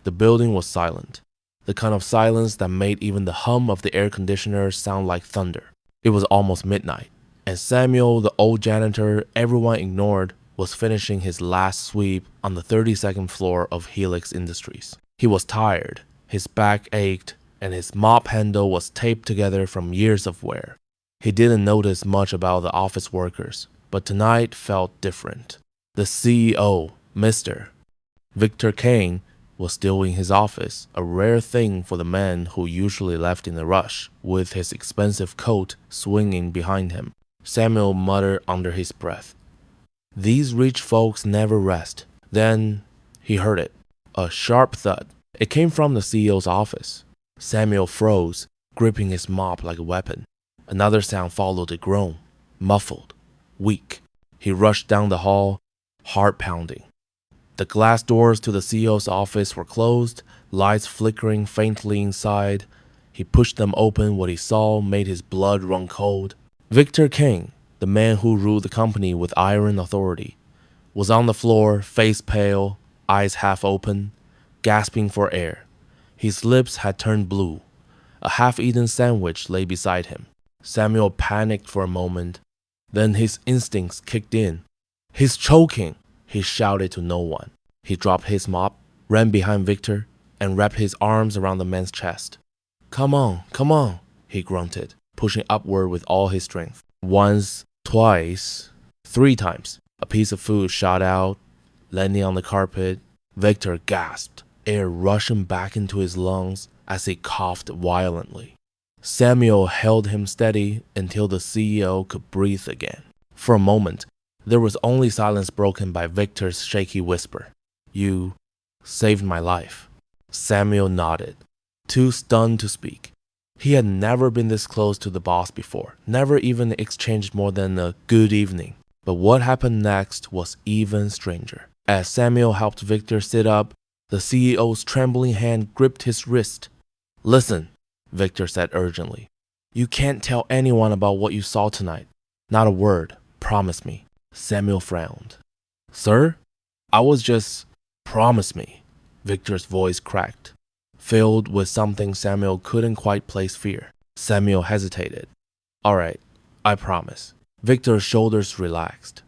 The building was silent, the kind of silence that made even the hum of the air conditioner sound like thunder. It was almost midnight, and Samuel, the old janitor everyone ignored, was finishing his last sweep on the 32nd floor of Helix Industries. He was tired, his back ached, and his mop handle was taped together from years of wear. He didn't notice much about the office workers, but tonight felt different. The CEO, Mr. Victor Kane, was still in his office, a rare thing for the man who usually left in a rush, with his expensive coat swinging behind him. Samuel muttered under his breath, "These rich folks never rest." Then he heard it, a sharp thud. It came from the CEO's office. Samuel froze, gripping his mop like a weapon. Another sound followed a groan, muffled, weak. He rushed down the hall, heart pounding. The glass doors to the CEO's office were closed, lights flickering faintly inside. He pushed them open. What he saw made his blood run cold. Victor Kane, the man who ruled the company with iron authority, was on the floor, face pale, eyes half open, gasping for air. His lips had turned blue. A half-eaten sandwich lay beside him. Samuel panicked for a moment. Then his instincts kicked in. "He's choking!" he shouted to no one. He dropped his mop, ran behind Victor, and wrapped his arms around the man's chest. Come on, he grunted, pushing upward with all his strength. Once, twice, 3 times. A piece of food shot out, landing on the carpet. Victor gasped, air rushing back into his lungs as he coughed violently. Samuel held him steady until the CEO could breathe again. For a moment, there was only silence broken by Victor's shaky whisper. "You saved my life." Samuel nodded, too stunned to speak. He had never been this close to the boss before, never even exchanged more than a good evening. But what happened next was even stranger. As Samuel helped Victor sit up, the CEO's trembling hand gripped his wrist. "Listen," Victor said urgently. "You can't tell anyone about what you saw tonight. Not a word. Promise me." Samuel frowned. "Sir? I was just... Promise me." Victor's voice cracked, filled with something Samuel couldn't quite place fear. Samuel hesitated. "All right, I promise." Victor's shoulders relaxed,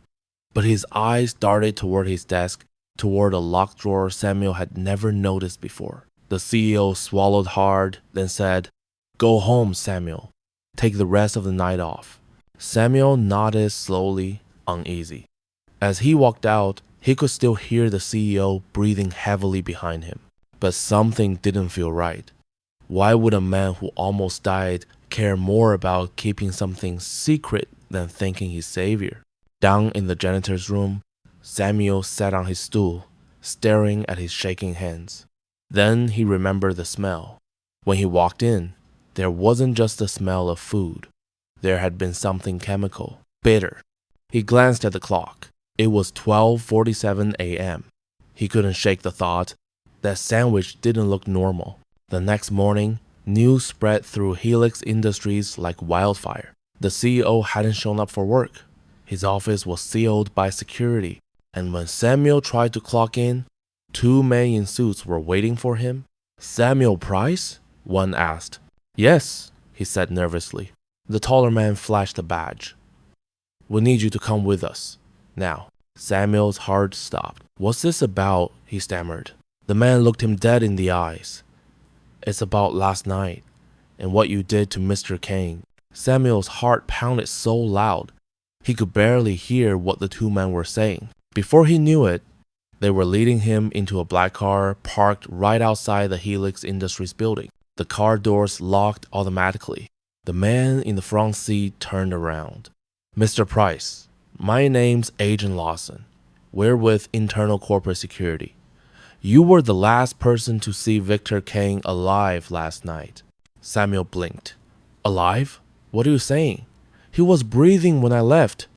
but his eyes darted toward his desk, toward a locked drawer Samuel had never noticed before. The CEO swallowed hard, then said, "Go home, Samuel. Take the rest of the night off." Samuel nodded slowly, uneasy. As he walked out, he could still hear the CEO breathing heavily behind him. But something didn't feel right. Why would a man who almost died care more about keeping something secret than thanking his savior? Down in the janitor's room, Samuel sat on his stool, staring at his shaking hands. Then he remembered the smell. When he walked in, there wasn't just the smell of food. There had been something chemical, bitter. He glanced at the clock. It was 12:47 a.m. He couldn't shake the thought that sandwich didn't look normal. The next morning, news spread through Helix Industries like wildfire. The CEO hadn't shown up for work. His office was sealed by security, and when Samuel tried to clock in, 2 men in suits were waiting for him. "Samuel Price?" one asked. "Yes," he said nervously. The taller man flashed a badge. "We need you to come with us. Now." Samuel's heart stopped. "What's this about?" he stammered. The man looked him dead in the eyes. "It's about last night, and what you did to Mr. Kane." Samuel's heart pounded so loud, he could barely hear what the 2 men were saying. Before he knew it, they were leading him into a black car parked right outside the Helix Industries building. The car doors locked automatically. The man in the front seat turned around. "Mr. Price, my name's Agent Lawson. We're with Internal Corporate Security. You were the last person to see Victor Kane alive last night." Samuel blinked. "Alive? What are you saying? He was breathing when I left."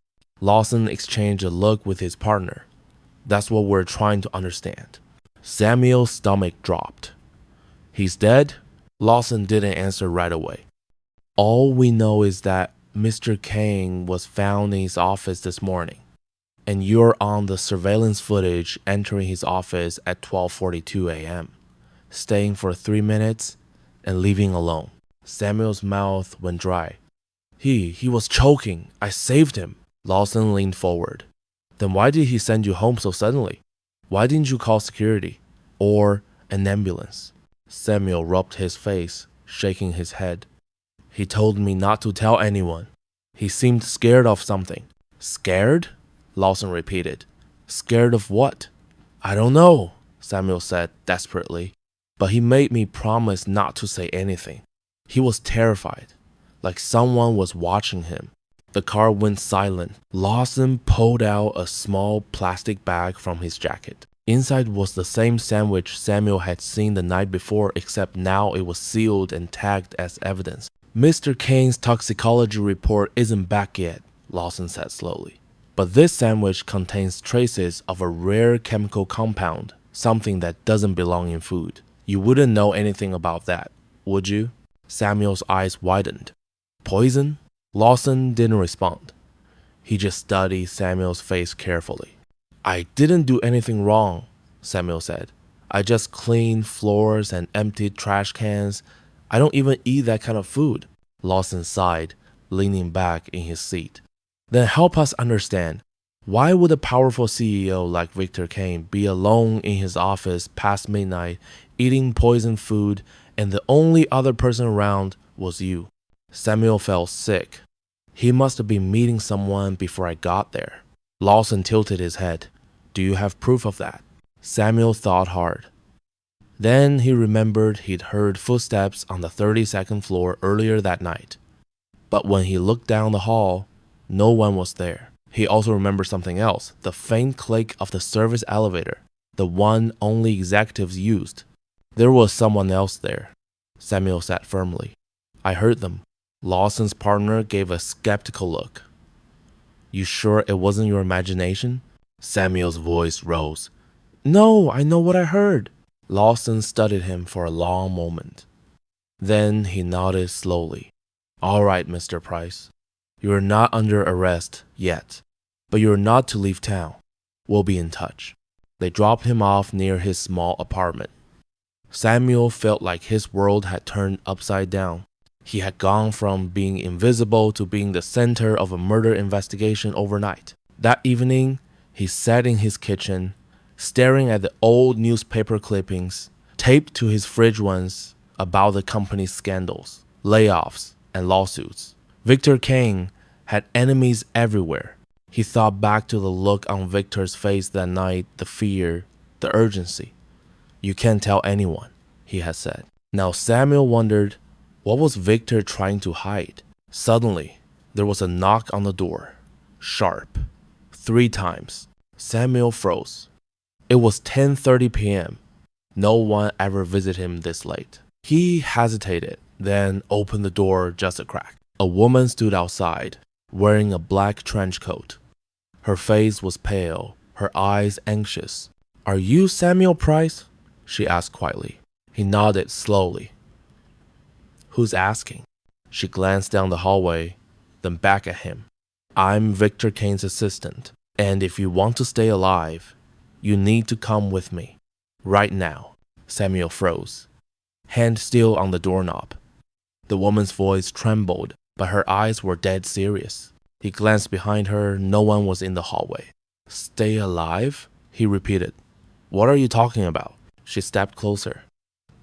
Lawson exchanged a look with his partner. "That's what we're trying to understand." Samuel's stomach dropped. "He's dead?" Lawson didn't answer right away. "All we know is that Mr. Kane was found in his office this morning, and you're on the surveillance footage entering his office at 12:42 a.m. staying for 3 minutes, and leaving alone. Samuel's mouth went dry. He was choking. I saved him. Lawson leaned forward. Then why did he send you home so suddenly? Why didn't you call security? Or an ambulance? Samuel rubbed his face, shaking his head. He told me not to tell anyone. He seemed scared of something. Scared? Lawson repeated. Scared of what? I don't know, Samuel said desperately. But he made me promise not to say anything. He was terrified, like someone was watching him. The car went silent. Lawson pulled out a small plastic bag from his jacket. Inside was the same sandwich Samuel had seen the night before, except now it was sealed and tagged as evidence. Mr. Kane's toxicology report isn't back yet, Lawson said slowly. But this sandwich contains traces of a rare chemical compound, something that doesn't belong in food. You wouldn't know anything about that, would you? Samuel's eyes widened. Poison? Lawson didn't respond. He just studied Samuel's face carefully. I didn't do anything wrong, Samuel said. I just cleaned floors and emptied trash cans. I don't even eat that kind of food. Lawson sighed, leaning back in his seat. Then help us understand. Why would a powerful CEO like Victor Kane be alone in his office past midnight, eating poisoned food, and the only other person around was you? Samuel felt sick. He must have been meeting someone before I got there. Lawson tilted his head. Do you have proof of that? Samuel thought hard. Then he remembered he'd heard footsteps on the 32nd floor earlier that night. But when he looked down the hall, no one was there. He also remembered something else, the faint click of the service elevator, the one only executives used. There was someone else there. Samuel sat firmly. I heard them. Lawson's partner gave a skeptical look. You sure it wasn't your imagination? Samuel's voice rose. No, I know what I heard. Lawson studied him for a long moment. Then he nodded slowly. All right, Mr. Price. You're not under arrest yet, but you're not to leave town. We'll be in touch. They dropped him off near his small apartment. Samuel felt like his world had turned upside down. He had gone from being invisible to being the center of a murder investigation overnight. That evening, he sat in his kitchen, staring at the old newspaper clippings, taped to his fridge ones, about the company's scandals, layoffs, and lawsuits. Victor Kane had enemies everywhere. He thought back to the look on Victor's face that night, the fear, the urgency. You can't tell anyone, he had said. Now Samuel wondered, what was Victor trying to hide? Suddenly, there was a knock on the door. Sharp. 3 times. Samuel froze. It was 10:30 p.m. No one ever visited him this late. He hesitated, then opened the door just a crack. A woman stood outside, wearing a black trench coat. Her face was pale, her eyes anxious. Are you Samuel Price? She asked quietly. He nodded slowly. Who's asking? She glanced down the hallway, then back at him. I'm Victor Kane's assistant, and if you want to stay alive, you need to come with me. Right now. Samuel froze, hand still on the doorknob. The woman's voice trembled, but her eyes were dead serious. He glanced behind her. No one was in the hallway. Stay alive? He repeated. What are you talking about? She stepped closer.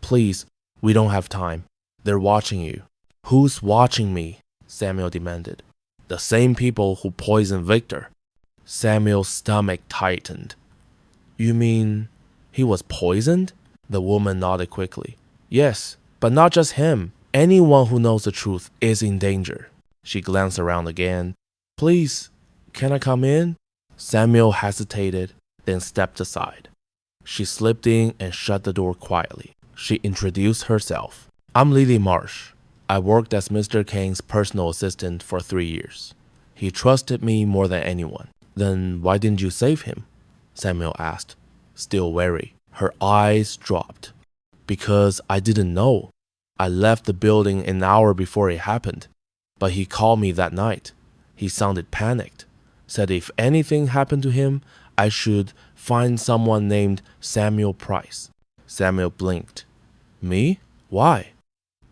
Please, we don't have time. They're watching you. Who's watching me? Samuel demanded. The same people who poisoned Victor. Samuel's stomach tightened. You mean he was poisoned? The woman nodded quickly. Yes, but not just him. Anyone who knows the truth is in danger. She glanced around again. Please, can I come in? Samuel hesitated, then stepped aside. She slipped in and shut the door quietly. She introduced herself. I'm Lily Marsh. I worked as Mr. Kane's personal assistant for 3 years. He trusted me more than anyone. Then why didn't you save him? Samuel asked, still wary. Her eyes dropped. Because I didn't know. I left the building an hour before it happened. But he called me that night. He sounded panicked. Said if anything happened to him, I should find someone named Samuel Price. Samuel blinked. Me? Why?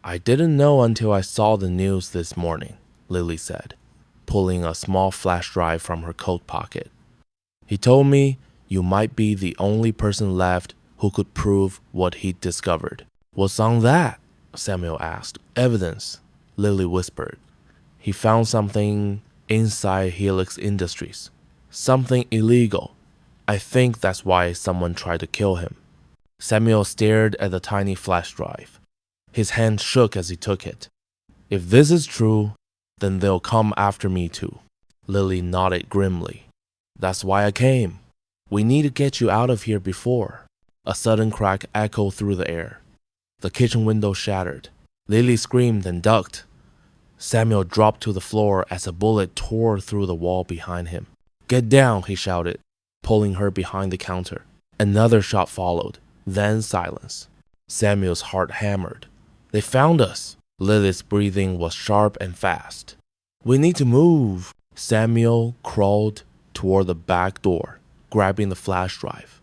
I didn't know until I saw the news this morning, Lily said, pulling a small flash drive from her coat pocket. He told me you might be the only person left who could prove what he'd discovered. What's on that? Samuel asked. Evidence, Lily whispered. He found something inside Helix Industries. Something illegal. I think that's why someone tried to kill him. Samuel stared at the tiny flash drive. His hand shook as he took it. If this is true, then they'll come after me too. Lily nodded grimly. That's why I came. We need to get you out of here before. A sudden crack echoed through the air. The kitchen window shattered. Lily screamed and ducked. Samuel dropped to the floor as a bullet tore through the wall behind him. Get down, he shouted, pulling her behind the counter. Another shot followed, then silence. Samuel's heart hammered. They found us. Lily's breathing was sharp and fast. We need to move. Samuel crawled toward the back door, grabbing the flash drive.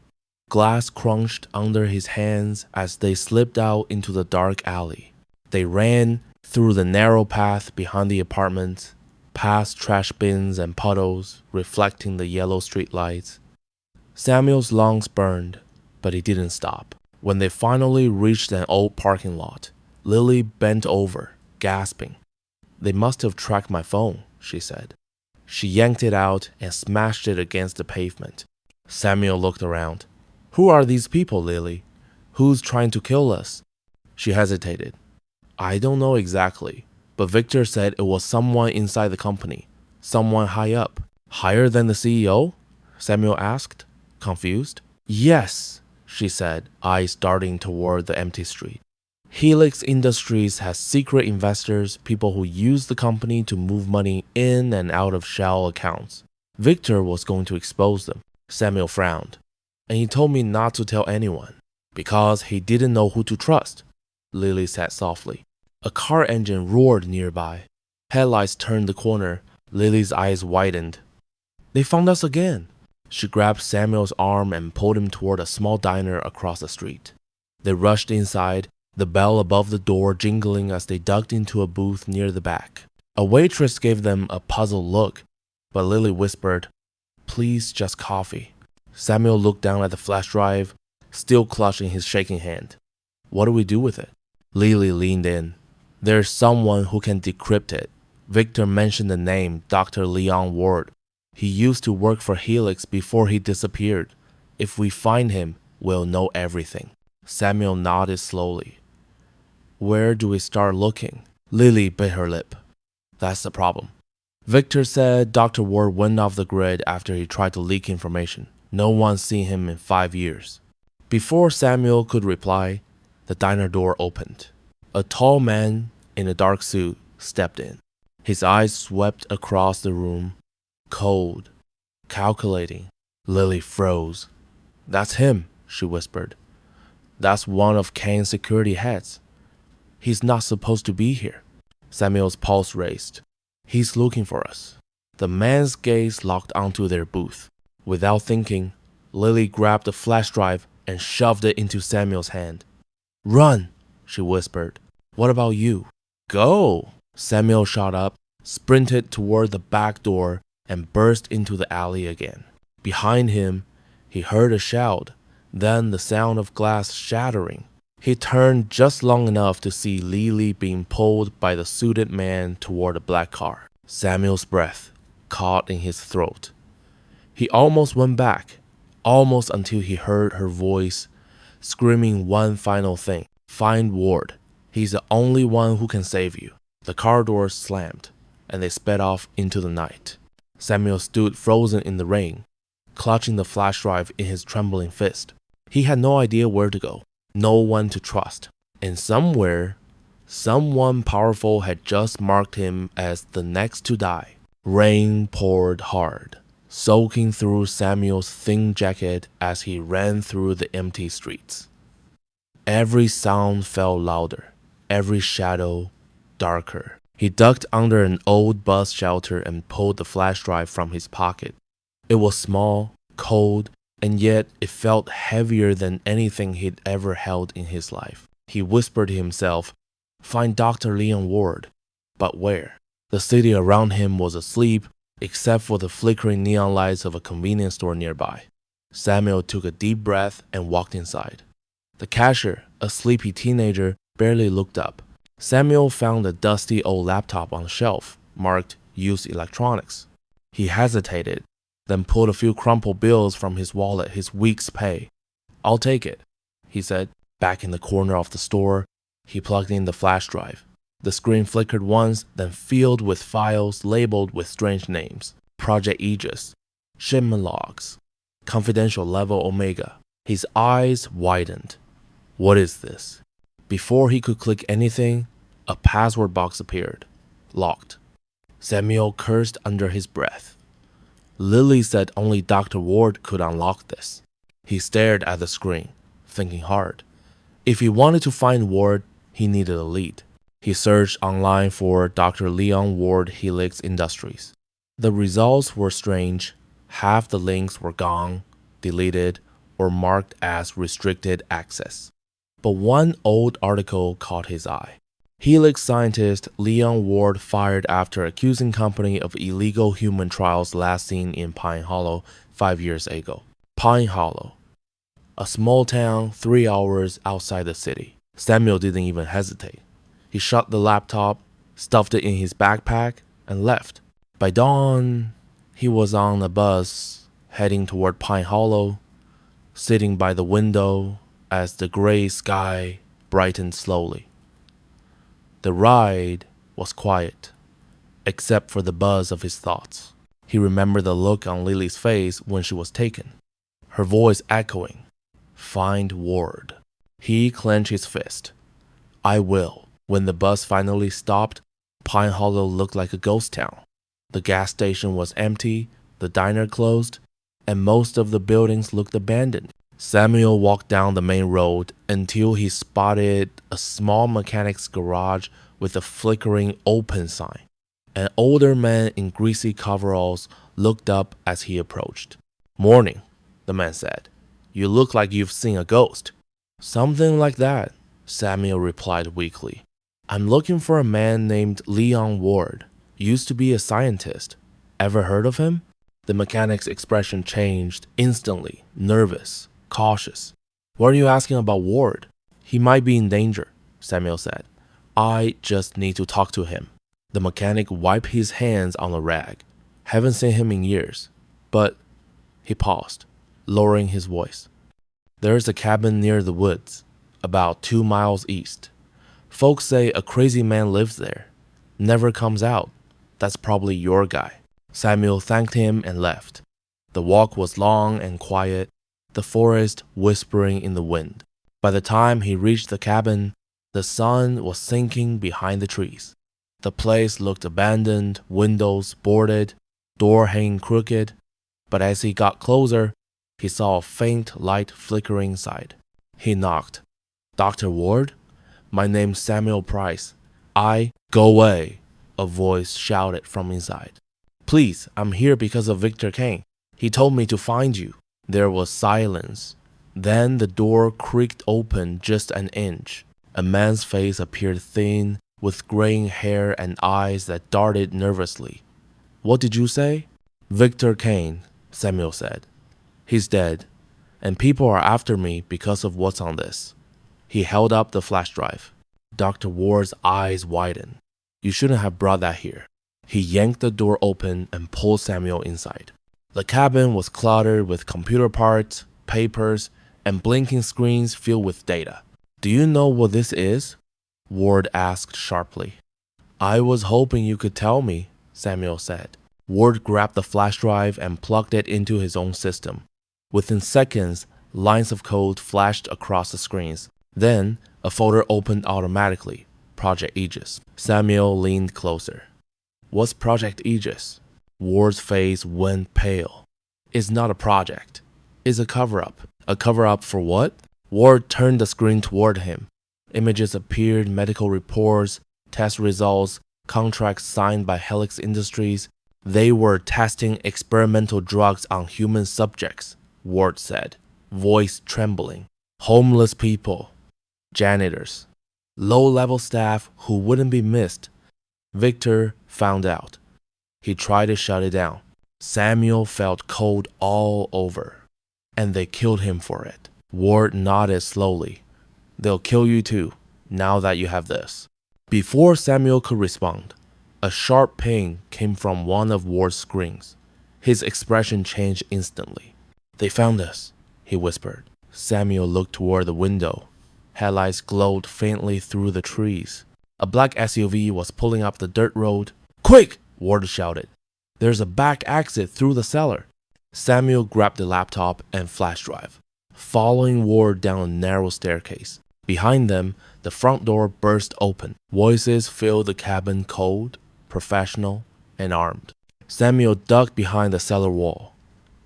Glass crunched under his hands as they slipped out into the dark alley. They ran through the narrow path behind the apartment, past trash bins and puddles reflecting the yellow streetlights. Samuel's lungs burned, but he didn't stop. When they finally reached an old parking lot, Lily bent over, gasping. They must have tracked my phone, she said. She yanked it out and smashed it against the pavement. Samuel looked around. Who are these people, Lily? Who's trying to kill us? She hesitated. I don't know exactly, but Victor said it was someone inside the company, someone high up. Higher than the CEO? Samuel asked, confused. Yes, she said, eyes darting toward the empty street. Helix Industries has secret investors, people who use the company to move money in and out of shell accounts. Victor was going to expose them. Samuel frowned. And he told me not to tell anyone, because he didn't know who to trust. Lily said softly. A car engine roared nearby. Headlights turned the corner. Lily's eyes widened. They found us again. She grabbed Samuel's arm and pulled him toward a small diner across the street. They rushed inside, the bell above the door jingling as they ducked into a booth near the back. A waitress gave them a puzzled look, but Lily whispered, Please, just coffee. Samuel looked down at the flash drive, still clutching his shaking hand. What do we do with it? Lily leaned in. There's someone who can decrypt it. Victor mentioned the name Dr. Leon Ward. He used to work for Helix before he disappeared. If we find him, we'll know everything. Samuel nodded slowly. Where do we start looking? Lily bit her lip. That's the problem. Victor said Dr. Ward went off the grid after he tried to leak information. No one's seen him in 5 years. Before Samuel could reply, the diner door opened. A tall man in a dark suit stepped in. His eyes swept across the room, cold, calculating. Lily froze. That's him, she whispered. That's one of Kane's security heads. He's not supposed to be here. Samuel's pulse raced. He's looking for us. The man's gaze locked onto their booth. Without thinking, Lily grabbed the flash drive and shoved it into Samuel's hand. Run, she whispered. What about you? Go! Samuel shot up, sprinted toward the back door, and burst into the alley again. Behind him, he heard a shout, then the sound of glass shattering. He turned just long enough to see Lily being pulled by the suited man toward a black car. Samuel's breath caught in his throat. He almost went back, almost until he heard her voice screaming one final thing. Find Ward. He's the only one who can save you. The car doors slammed, and they sped off into the night. Samuel stood frozen in the rain, clutching the flash drive in his trembling fist. He had no idea where to go, no one to trust. And somewhere, someone powerful had just marked him as the next to die. Rain poured hard, soaking through Samuel's thin jacket as he ran through the empty streets. Every sound felt louder, every shadow darker. He ducked under an old bus shelter and pulled the flash drive from his pocket. It was small, cold, and yet it felt heavier than anything he'd ever held in his life. He whispered to himself, "Find Dr. Leon Ward." But where? The city around him was asleep, except for the flickering neon lights of a convenience store nearby. Samuel took a deep breath and walked inside. The cashier, a sleepy teenager, barely looked up. Samuel found a dusty old laptop on the shelf, marked Used Electronics. He hesitated, then pulled a few crumpled bills from his wallet, his week's pay. "I'll take it," he said. Back in the corner of the store, he plugged in the flash drive. The screen flickered once, then filled with files labeled with strange names. Project Aegis, shipment logs, confidential level Omega. His eyes widened. What is this? Before he could click anything, a password box appeared. Locked. Samuel cursed under his breath. Lily said only Dr. Ward could unlock this. He stared at the screen, thinking hard. If he wanted to find Ward, he needed a lead. He searched online for Dr. Leon Ward Helix Industries. The results were strange. Half the links were gone, deleted, or marked as restricted access. But one old article caught his eye. Helix scientist Leon Ward fired after accusing company of illegal human trials last seen in Pine Hollow 5 years ago. Pine Hollow, a small town 3 hours outside the city. Samuel didn't even hesitate. He shut the laptop, stuffed it in his backpack, and left. By dawn, he was on a bus heading toward Pine Hollow, sitting by the window as the gray sky brightened slowly. The ride was quiet, except for the buzz of his thoughts. He remembered the look on Lily's face when she was taken, her voice echoing, "Find Ward." He clenched his fist. "I will." When the bus finally stopped, Pine Hollow looked like a ghost town. The gas station was empty, the diner closed, and most of the buildings looked abandoned. Samuel walked down the main road until he spotted a small mechanic's garage with a flickering open sign. An older man in greasy coveralls looked up as he approached. "Morning," the man said. "You look like you've seen a ghost." "Something like that," Samuel replied weakly. "I'm looking for a man named Leon Ward. Used to be a scientist. Ever heard of him?" The mechanic's expression changed instantly, nervous, cautious. "What are you asking about Ward?" "He might be in danger," Samuel said. "I just need to talk to him." The mechanic wiped his hands on a rag. "Haven't seen him in years. But," he paused, lowering his voice, "there's a cabin near the woods, about 2 miles east. Folks say a crazy man lives there. Never comes out. That's probably your guy." Samuel thanked him and left. The walk was long and quiet, the forest whispering in the wind. By the time he reached the cabin, the sun was sinking behind the trees. The place looked abandoned, windows boarded, door hanging crooked. But as he got closer, he saw a faint light flickering inside. He knocked. "Dr. Ward? My name's Samuel Price. Go away," a voice shouted from inside. "Please, I'm here because of Victor Kane. He told me to find you." There was silence. Then the door creaked open just an inch. A man's face appeared thin, with graying hair and eyes that darted nervously. "What did you say?" "Victor Kane," Samuel said. "He's dead, and people are after me because of what's on this." He held up the flash drive. Dr. Ward's eyes widened. "You shouldn't have brought that here." He yanked the door open and pulled Samuel inside. The cabin was cluttered with computer parts, papers, and blinking screens filled with data. "Do you know what this is?" Ward asked sharply. "I was hoping you could tell me," Samuel said. Ward grabbed the flash drive and plugged it into his own system. Within seconds, lines of code flashed across the screens. Then, a folder opened automatically. Project Aegis. Samuel leaned closer. "What's Project Aegis?" Ward's face went pale. "It's not a project. It's a cover-up." "A cover-up for what?" Ward turned the screen toward him. Images appeared, medical reports, test results, contracts signed by Helix Industries. "They were testing experimental drugs on human subjects," Ward said, voice trembling. "Homeless people. Janitors. Low-level staff who wouldn't be missed. Victor found out. He tried to shut it down. Samuel felt cold all over, and they killed him for it. Ward nodded slowly. They'll kill you too, now that you have this. Before Samuel could respond, a sharp ping came from one of Ward's screens. His expression changed instantly. They found us, he whispered. Samuel looked toward the window. Headlights glowed faintly through the trees. A black SUV was pulling up the dirt road. Quick! Ward shouted. There's a back exit through the cellar. Samuel grabbed the laptop and flash drive, following Ward down a narrow staircase. Behind them, the front door burst open. Voices filled the cabin, cold, professional, and armed. Samuel ducked behind the cellar wall,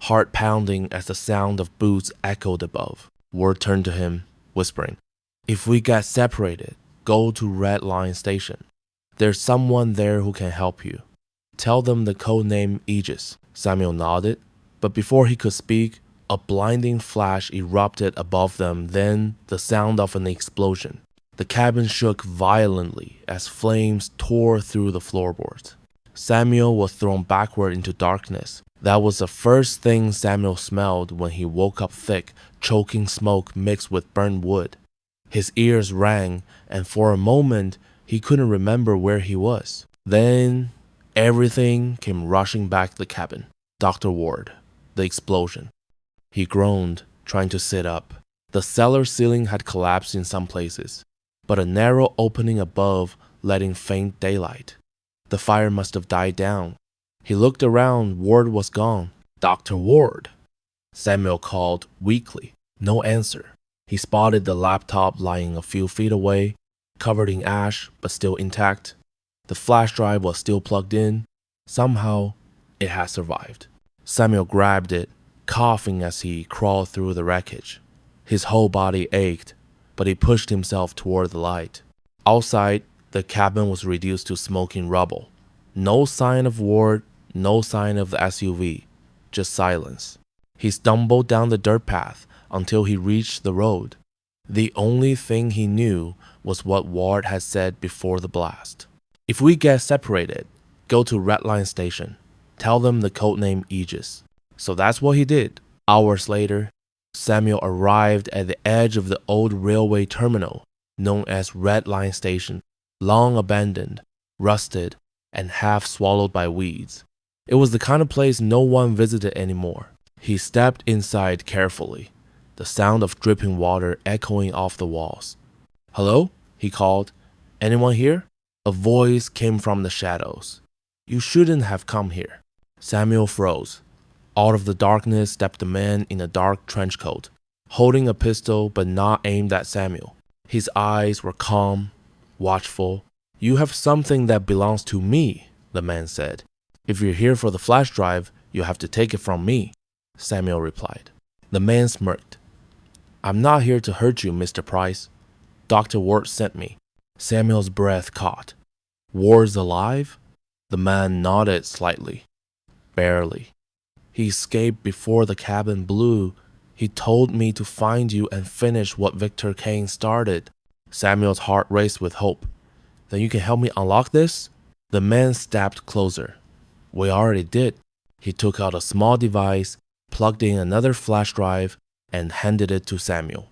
heart pounding as the sound of boots echoed above. Ward turned to him, whispering, If we get separated, go to Red Line Station. There's someone there who can help you. Tell them the code name Aegis. Samuel nodded, but before he could speak, a blinding flash erupted above them, then the sound of an explosion. The cabin shook violently as flames tore through the floorboards. Samuel was thrown backward into darkness. That was the first thing Samuel smelled when he woke up, thick, choking smoke mixed with burnt wood. His ears rang, and for a moment, he couldn't remember where he was. Then, everything came rushing back to the cabin. Dr. Ward, the explosion. He groaned, trying to sit up. The cellar ceiling had collapsed in some places, but a narrow opening above let in faint daylight. The fire must have died down. He looked around. Ward was gone. Dr. Ward, Samuel called weakly. No answer. He spotted the laptop lying a few feet away, covered in ash but still intact. The flash drive was still plugged in. Somehow, it had survived. Samuel grabbed it, coughing as he crawled through the wreckage. His whole body ached, but he pushed himself toward the light. Outside, the cabin was reduced to smoking rubble. No sign of Ward, no sign of the SUV, just silence. He stumbled down the dirt path until he reached the road. The only thing he knew was what Ward had said before the blast. If we get separated, go to Red Line Station. Tell them the codename Aegis. So that's what he did. Hours later, Samuel arrived at the edge of the old railway terminal known as Red Line Station, long abandoned, rusted, and half swallowed by weeds. It was the kind of place no one visited anymore. He stepped inside carefully, the sound of dripping water echoing off the walls. Hello? He called. Anyone here? A voice came from the shadows. You shouldn't have come here. Samuel froze. Out of the darkness stepped a man in a dark trench coat, holding a pistol but not aimed at Samuel. His eyes were calm, watchful. You have something that belongs to me, the man said. If you're here for the flash drive, you'll have to take it from me, Samuel replied. The man smirked. I'm not here to hurt you, Mr. Price. Dr. Ward sent me. Samuel's breath caught. Ward's alive? The man nodded slightly. Barely. He escaped before the cabin blew. He told me to find you and finish what Victor Kane started. Samuel's heart raced with hope. Then you can help me unlock this? The man stepped closer. We already did. He took out a small device, plugged in another flash drive, and handed it to Samuel.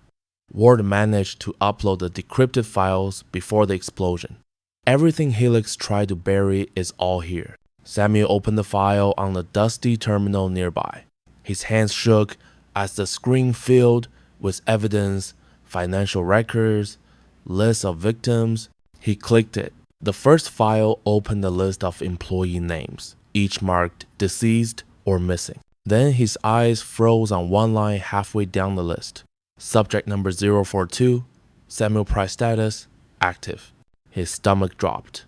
Ward managed to upload the decrypted files before the explosion. Everything Helix tried to bury is all here. Samuel opened the file on the dusty terminal nearby. His hands shook as the screen filled with evidence, financial records, lists of victims. He clicked it. The first file opened a list of employee names, each marked deceased or missing. Then his eyes froze on one line halfway down the list. Subject number 042, Samuel Price status, active. His stomach dropped.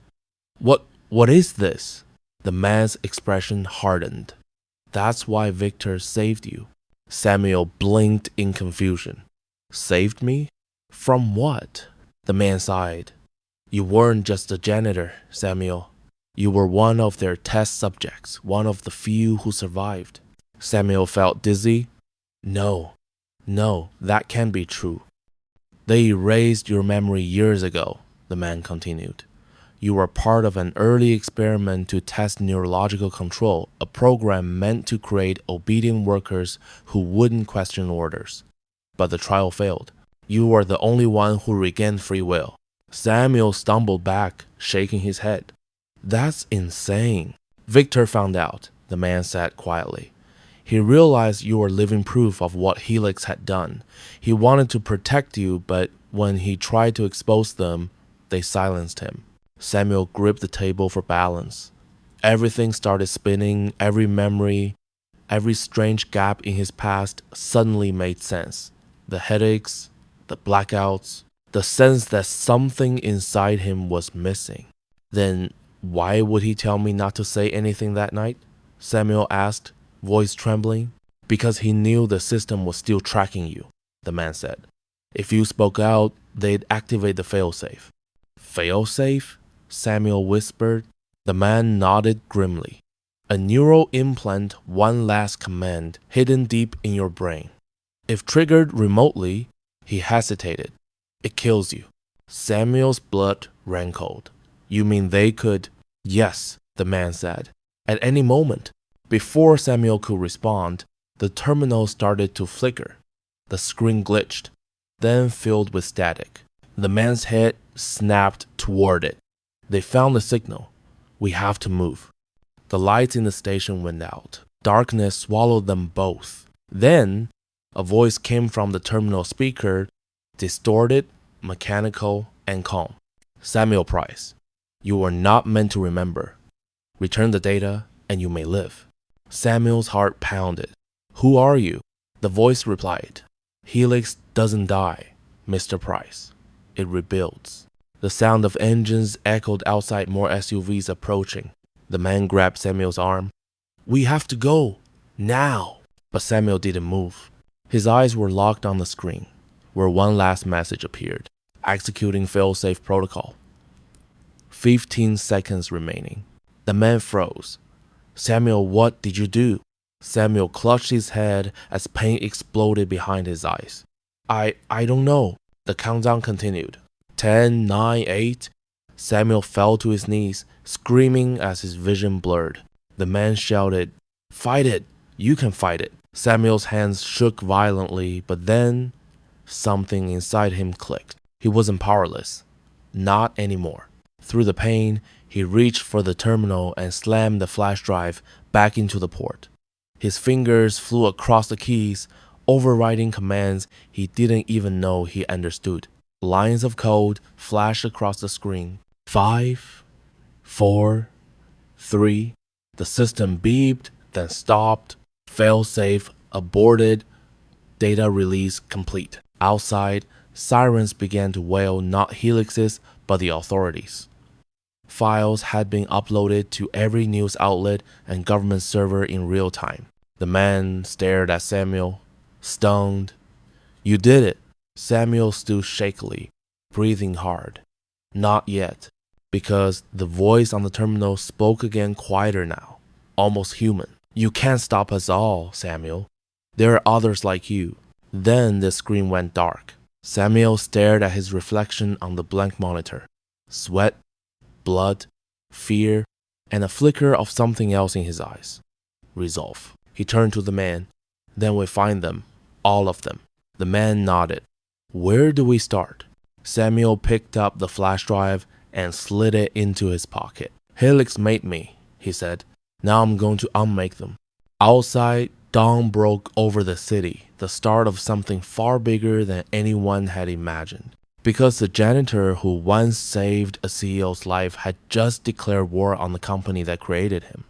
What is this? The man's expression hardened. That's why Victor saved you. Samuel blinked in confusion. Saved me? From what? The man sighed. You weren't just a janitor, Samuel. You were one of their test subjects, one of the few who survived. Samuel felt dizzy. No, that can't be true. They erased your memory years ago, the man continued. You were part of an early experiment to test neurological control, a program meant to create obedient workers who wouldn't question orders. But the trial failed. You were the only one who regained free will. Samuel stumbled back, shaking his head. That's insane. Victor found out, the man said quietly. He realized you were living proof of what Helix had done. He wanted to protect you, but when he tried to expose them, they silenced him. Samuel gripped the table for balance. Everything started spinning, every memory, every strange gap in his past suddenly made sense. The headaches, the blackouts, the sense that something inside him was missing. Then why would he tell me not to say anything that night? Samuel asked, voice trembling. Because he knew the system was still tracking you, the man said. If you spoke out, they'd activate the failsafe. Failsafe? Samuel whispered. The man nodded grimly. A neural implant, one last command, hidden deep in your brain. If triggered remotely, he hesitated. It kills you. Samuel's blood ran cold. You mean they could? Yes, the man said. At any moment. Before Samuel could respond, the terminal started to flicker. The screen glitched, then filled with static. The man's head snapped toward it. They found the signal. We have to move. The lights in the station went out. Darkness swallowed them both. Then, a voice came from the terminal speaker, distorted, mechanical, and calm. Samuel Price, you were not meant to remember. Return the data, and you may live. Samuel's heart pounded. Who are you? The voice replied. Helix doesn't die, Mr. Price. It rebuilds. The sound of engines echoed outside, more SUVs approaching. The man grabbed Samuel's arm. We have to go. Now. But Samuel didn't move. His eyes were locked on the screen, where one last message appeared. Executing failsafe protocol. 15 seconds remaining. The man froze. Samuel, what did you do? Samuel clutched his head as pain exploded behind his eyes. I don't know. The countdown continued. 10, 9, 8. Samuel fell to his knees, screaming as his vision blurred. The man shouted, Fight it! You can fight it! Samuel's hands shook violently, but then something inside him clicked. He wasn't powerless. Not anymore. Through the pain, he reached for the terminal and slammed the flash drive back into the port. His fingers flew across the keys, overriding commands he didn't even know he understood. Lines of code flashed across the screen. 5, 4, 3. The system beeped, then stopped. Failsafe aborted. Data release complete. Outside, sirens began to wail, not Helix's, but the authorities. Files had been uploaded to every news outlet and government server in real time. The man stared at Samuel, stunned. You did it. Samuel stood shakily, breathing hard. Not yet, because the voice on the terminal spoke again, quieter now, almost human. You can't stop us all, Samuel. There are others like you. Then the screen went dark. Samuel stared at his reflection on the blank monitor. Sweat, blood, fear, and a flicker of something else in his eyes. Resolve. He turned to the man. Then we find them, all of them. The man nodded. Where do we start? Samuel picked up the flash drive and slid it into his pocket. Helix made me, he said. Now I'm going to unmake them. Outside, dawn broke over the city, the start of something far bigger than anyone had imagined. Because the janitor who once saved a CEO's life had just declared war on the company that created him.